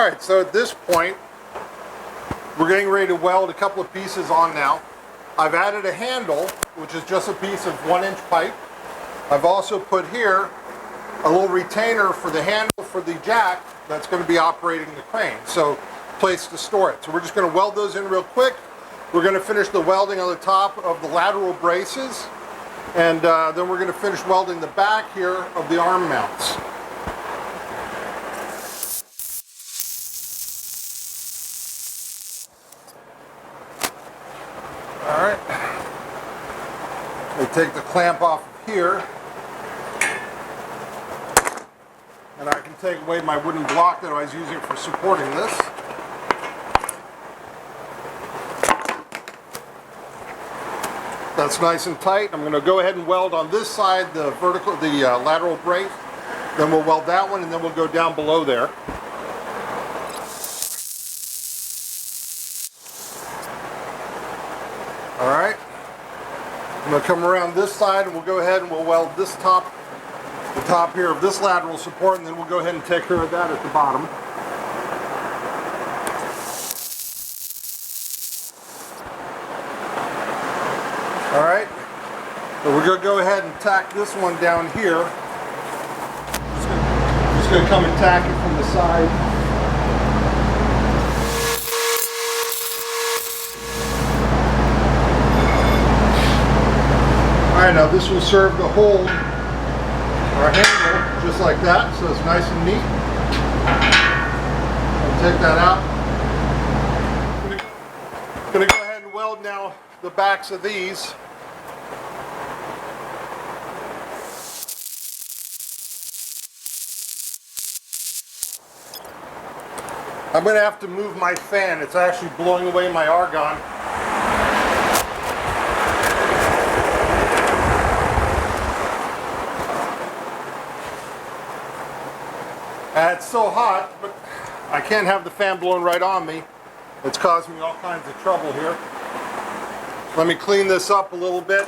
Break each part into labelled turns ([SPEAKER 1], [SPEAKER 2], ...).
[SPEAKER 1] Alright, so at this point, we're getting ready to weld a couple of pieces on now. I've added a handle, which is just a piece of 1-inch pipe. I've also put here a little retainer for the handle for the jack that's going to be operating the crane. So, place to store it. So we're just going to weld those in real quick. We're going to finish the welding on the top of the lateral braces, and then we're going to finish welding the back here of the arm mounts. Alright, we take the clamp off of here, and I can take away my wooden block that I was using for supporting this. That's nice and tight. I'm going to go ahead and weld on this side the lateral brace, then we'll weld that one, and then we'll go down below there. Alright, I'm going to come around this side and we'll go ahead and we'll weld this the top here of this lateral support, and then we'll go ahead and take care of that at the bottom. Alright, so we're going to go ahead and tack this one down here. I'm just going to come and tack it from the side. Alright, now this will serve to hold our handle just like that, so it's nice and neat. I'll take that out. I'm going to go ahead and weld now the backs of these. I'm going to have to move my fan. It's actually blowing away my argon. It's so hot, but I can't have the fan blowing right on me. It's causing me all kinds of trouble here. Let me clean this up a little bit.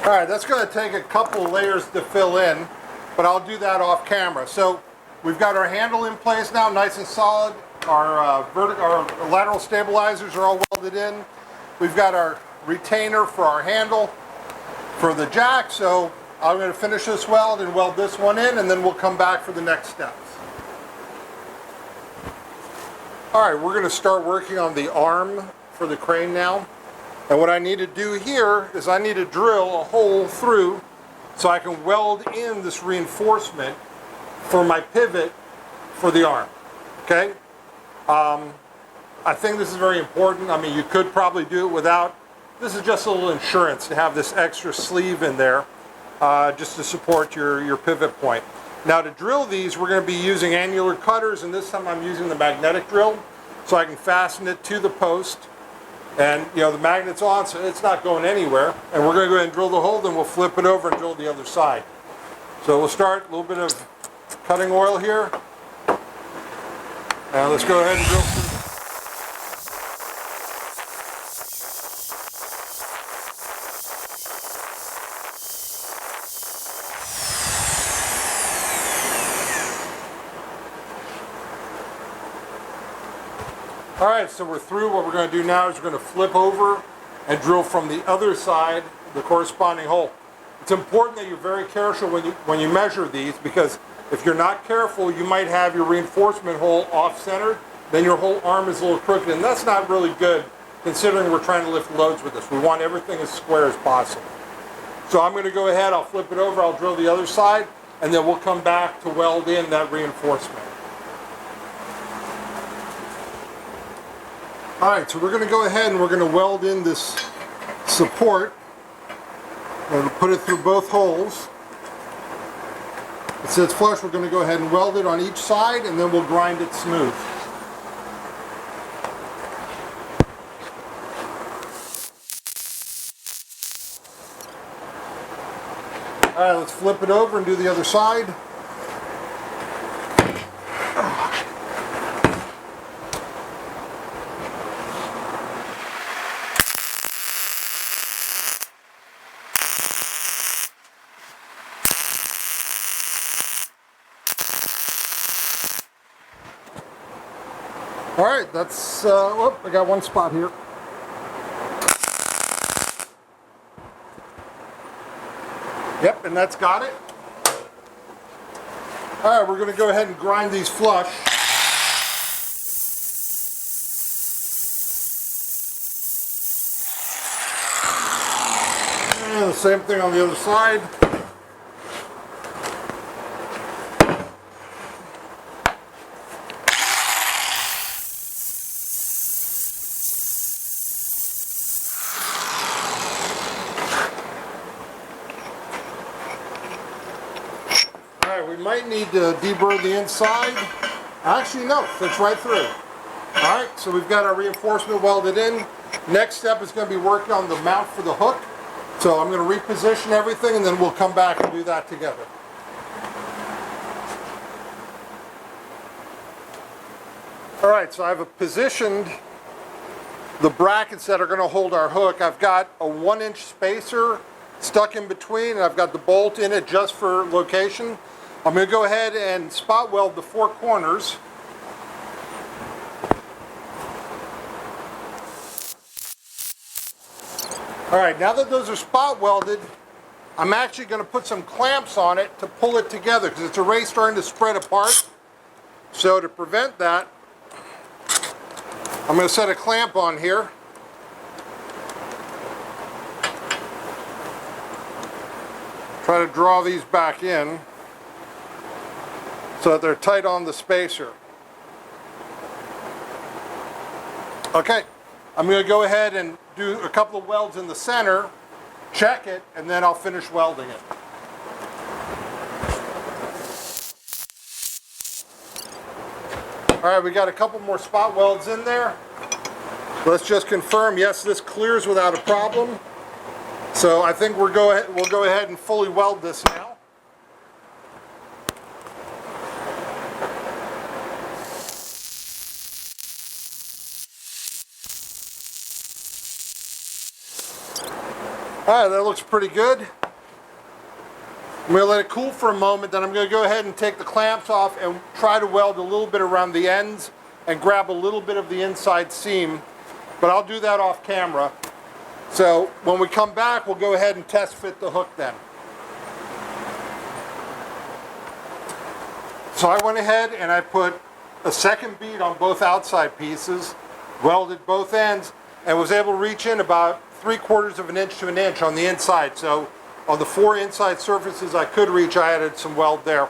[SPEAKER 1] Alright, that's going to take a couple layers to fill in, but I'll do that off camera. So we've got our handle in place now, nice and solid. Our lateral stabilizers are all welded in. We've got our retainer for our handle for the jack, so I'm going to finish this weld and weld this one in, and then we'll come back for the next steps. Alright, we're going to start working on the arm for the crane now. And what I need to do here is I need to drill a hole through so I can weld in this reinforcement for my pivot for the arm. Okay? I think this is very important. I mean, you could probably do it without. This is just a little insurance to have this extra sleeve in there just to support your pivot point. Now to drill these, we're going to be using annular cutters, and this time I'm using the magnetic drill so I can fasten it to the post. And you know, the magnet's on, so it's not going anywhere. And we're going to go ahead and drill the hole, then we'll flip it over and drill the other side. So we'll start a little bit of cutting oil here. Now let's go ahead and drill through. Alright, so we're through. What we're going to do now is we're going to flip over and drill from the other side the corresponding hole. It's important that you're very careful when you measure these, because if you're not careful, you might have your reinforcement hole off-centered, then your whole arm is a little crooked, and that's not really good considering we're trying to lift loads with this. We want everything as square as possible. So I'm going to go ahead, I'll flip it over, I'll drill the other side, and then we'll come back to weld in that reinforcement. Alright, so we're going to go ahead and we're going to weld in this support. We're going to put it through both holes. It says flush, we're going to go ahead and weld it on each side, and then we'll grind it smooth. All right, let's flip it over and do the other side. All right, that's, whoop, I got one spot here. Yep, and that's got it. All right, we're going to go ahead and grind these flush. And the same thing on the other side. Alright, we might need to deburr the inside. Actually, no, fits right through. Alright, so we've got our reinforcement welded in. Next step is going to be working on the mount for the hook. So I'm going to reposition everything and then we'll come back and do that together. Alright, so I've positioned the brackets that are going to hold our hook. I've got a 1-inch spacer stuck in between, and I've got the bolt in it just for location. I'm going to go ahead and spot weld the 4 corners. Alright, now that those are spot welded, I'm actually going to put some clamps on it to pull it together because it's already starting to spread apart. So to prevent that, I'm going to set a clamp on here. Try to draw these back in so that they're tight on the spacer. Okay, I'm going to go ahead and do a couple of welds in the center, check it, and then I'll finish welding it. Alright, we got a couple more spot welds in there. Let's just confirm, yes, this clears without a problem. So I think we'll go ahead and fully weld this now. Alright, that looks pretty good. I'm going to let it cool for a moment, then I'm going to go ahead and take the clamps off and try to weld a little bit around the ends and grab a little bit of the inside seam, but I'll do that off camera. So when we come back, we'll go ahead and test fit the hook then. So I went ahead and I put a second bead on both outside pieces, welded both ends, and was able to reach in about 3/4 of an inch to an inch on the inside. So on the 4 inside surfaces I could reach, I added some weld there.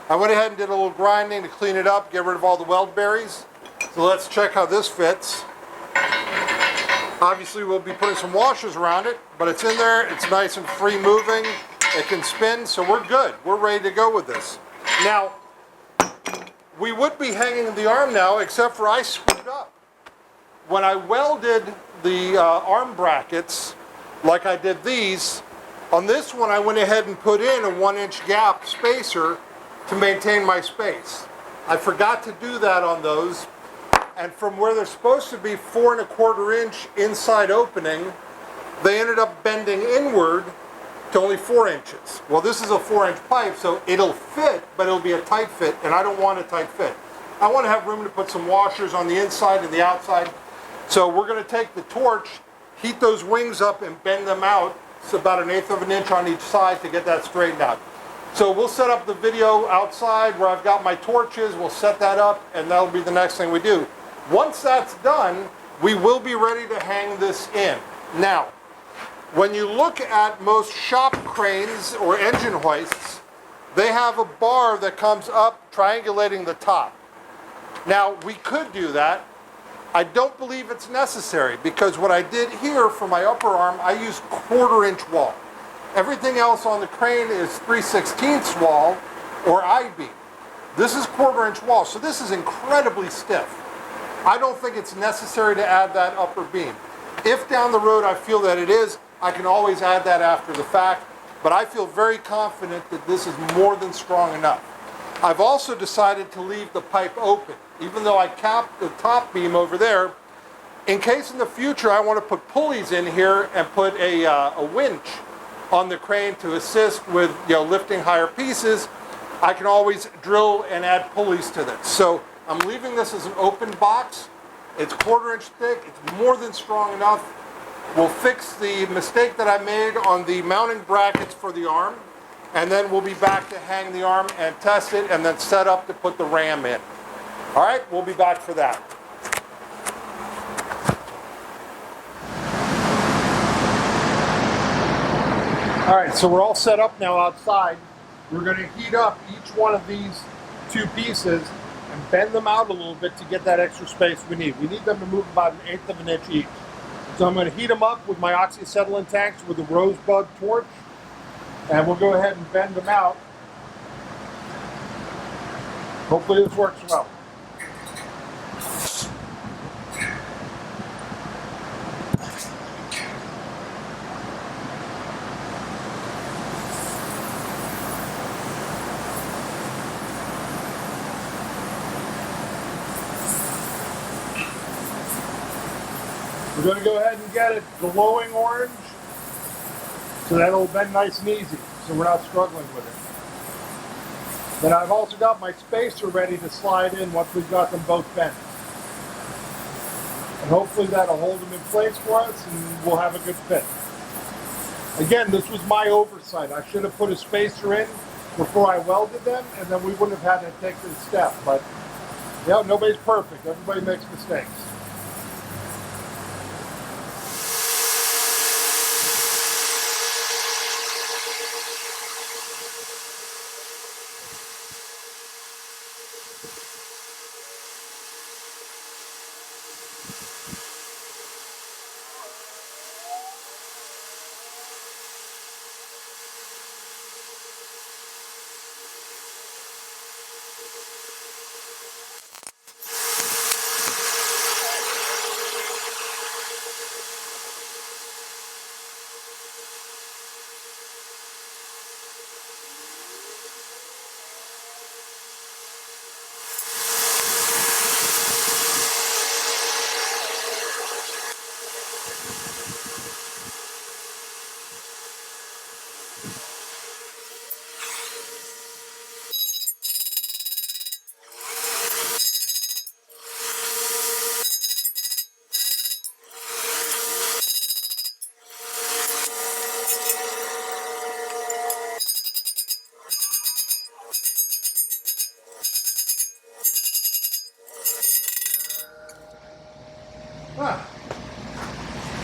[SPEAKER 1] I went ahead and did a little grinding to clean it up, get rid of all the weld berries. So let's check how this fits. Obviously we'll be putting some washers around it, but it's in there, it's nice and free moving, it can spin, so we're good. We're ready to go with this. Now, we would be hanging the arm now, except for I screwed up. When I welded the arm brackets, like I did these, on this one I went ahead and put in a 1-inch gap spacer to maintain my space. I forgot to do that on those, and from where they're supposed to be 4 1/4 inch inside opening, they ended up bending inward to only 4 inches. Well, this is a 4-inch pipe, so it'll fit, but it'll be a tight fit, and I don't want a tight fit. I want to have room to put some washers on the inside and the outside. So we're going to take the torch, heat those wings up and bend them out. It's about 1/8 of an inch on each side to get that straightened out. So we'll set up the video outside where I've got my torches, we'll set that up, and that'll be the next thing we do. Once that's done, we will be ready to hang this in. Now, when you look at most shop cranes or engine hoists, they have a bar that comes up triangulating the top. Now, we could do that. I don't believe it's necessary because what I did here for my upper arm, I used 1/4 inch wall. Everything else on the crane is 3/16 wall or I-beam. This is 1/4 inch wall, so this is incredibly stiff. I don't think it's necessary to add that upper beam. If down the road I feel that it is, I can always add that after the fact. but I feel very confident that this is more than strong enough. I've also decided to leave the pipe open, even though I capped the top beam over there, in case in the future I want to put pulleys in here and put a winch on the crane to assist with lifting higher pieces. I can always drill and add pulleys to this. So I'm leaving this as an open box. It's 1/4 inch thick. It's more than strong enough. We'll fix the mistake that I made on the mounting brackets for the arm, and then we'll be back to hang the arm and test it and then set up to put the ram in. All right, we'll be back for that. All right, so we're all set up now outside. We're going to heat up each one of these 2 pieces and bend them out a little bit to get that extra space we need. We need them to move about 1/8 of an inch each. So I'm going to heat them up with my oxyacetylene tanks with a rosebud torch, and we'll go ahead and bend them out. Hopefully this works well. We're going to go ahead and get it glowing orange so that it'll bend nice and easy, so we're not struggling with it. Then I've also got my spacer ready to slide in once we've got them both bent. And hopefully that'll hold them in place for us and we'll have a good fit. Again, this was my oversight. I should have put a spacer in before I welded them, and then we wouldn't have had to take this step. But yeah, nobody's perfect. Everybody makes mistakes.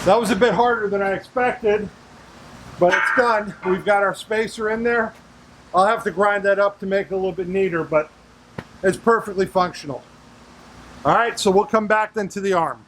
[SPEAKER 1] That was a bit harder than I expected, but it's done. We've got our spacer in there. I'll have to grind that up to make it a little bit neater, but it's perfectly functional. All right, so we'll come back then to the arm.